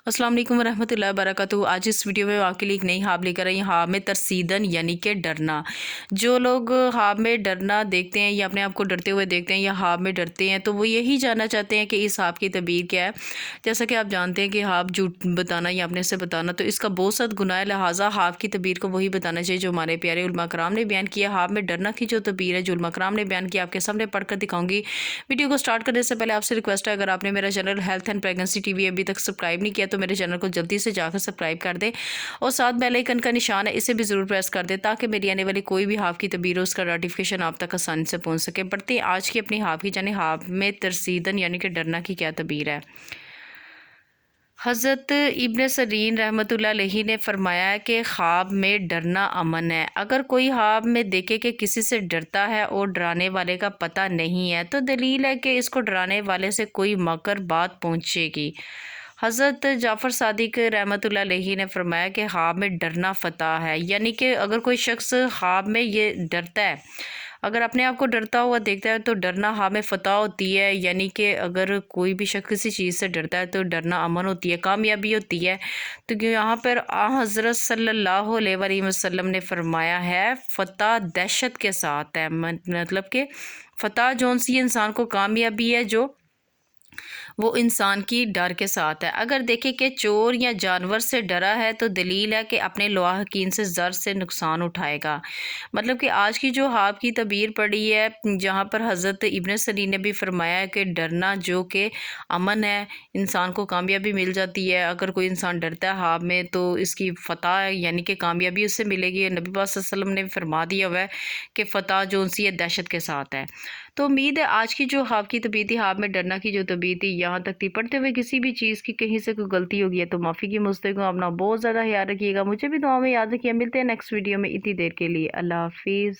अस्सलाम वालेकुम वरहमतुल्लाहि वबरकातुहू। आज इस वीडियो में मैं आपके लिए एक नई ख्वाब लेकर आई। ख्वाब में तरसीदन यानी कि डरना। जो लोग ख्वाब में डरना देखते हैं या अपने आप को डरते हुए देखते हैं या ख्वाब में डरते हैं तो वो यही जानना चाहते हैं कि इस ख्वाब की तबीर क्या है। जैसा कि आप जानते हैं कि ख्वाब झूठ बताना या अपने से बताना तो इसका बहुत सख्त गुनाह है, लिहाजा ख्वाब की तबीर को वही बताना चाहिए जो हमारे प्यारे उलमा कराम ने बयान किया। ख्वाब में डरना की जो तबीर है जो उलमा कराम ने बयान किया आपके सामने पढ़कर दिखाऊंगी। वीडियो को स्टार्ट करने से पहले आपसे रिक्वेस्ट है, अगर आपने मेरा channel health and pregnancy TV अभी तक सब्सक्राइब नहीं किया तो मेरे चैनल को जल्दी से जाकर सब्सक्राइब कर दें और साथ बेल आइकन का निशान है इसे भी ज़रूर प्रेस कर दें ताकि मेरी आने वाली कोई भी हाफ की तबीर हो उसका नोटिफिकेशन आप तक आसानी से पहुंच सके। बढ़ते हैं आज की अपनी हाफ की जाने। हाफ में तरसीदन यानी कि डरना की क्या तबीर है। हज़रत इब्न सरीन रहमतुल्लाह अलैहि ने फरमाया है कि ख्वाब में डरना अमन है। अगर कोई ख्वाब में देखे कि किसी से डरता है और डराने वाले का पता नहीं है तो दलील है कि इसको डराने वाले से कोई मकर बात पहुंचेगी। हज़रत जाफ़र सादिक रहमतुल्लाह अलैहि ने फरमाया कि ख्वाब में डरना फ़तह है, यानी कि अगर कोई शख्स ख्वाब में ये डरता है, अगर अपने आप को डरता हुआ देखता है तो डरना हाँ में फ़तह होती है। यानी कि अगर कोई भी शख्स किसी चीज़ से डरता है तो डरना अमन होती है, कामयाबी होती है। तो क्यों यहाँ पर हज़रत सल्लल्लाहु अलैहि वसल्लम ने फरमाया है फ़तह दहशत के साथ है, मतलब कि फ़तह जौन सी इंसान को कामयाबी है जो वो इंसान की डर के साथ है। अगर देखें कि चोर या जानवर से डरा है तो दलील है कि अपने लवाहकीन से ज़र से नुकसान उठाएगा। मतलब कि आज की जो ख्वाब की तबीर पड़ी है जहाँ पर हज़रत इब्न सरीन ने भी फरमाया है कि डरना जो कि अमन है, इंसान को कामयाबी मिल जाती है। अगर कोई इंसान डरता है ख्वाब में तो इसकी फ़तह यानी कि कामयाबी उससे मिलेगी। नबी पाक सल्लल्लाहु अलैहि वसल्लम ने फरमा दिया हुआ है कि फ़तह जो सी है दहशत के साथ है। तो उम्मीद है आज की जो ख्वाब की तबीर थी, ख्वाब में डरना की जो तबीर थी यहाँ तक थी। पढ़ते हुए किसी भी चीज़ की कहीं से कोई गलती होगी है तो माफ़ी की मुझसे को। अपना बहुत ज़्यादा ख्याल रखिएगा, मुझे भी दुआ में याद रखिए। मिलते हैं नेक्स्ट वीडियो में। इतनी देर के लिए अल्लाह हाफिज़।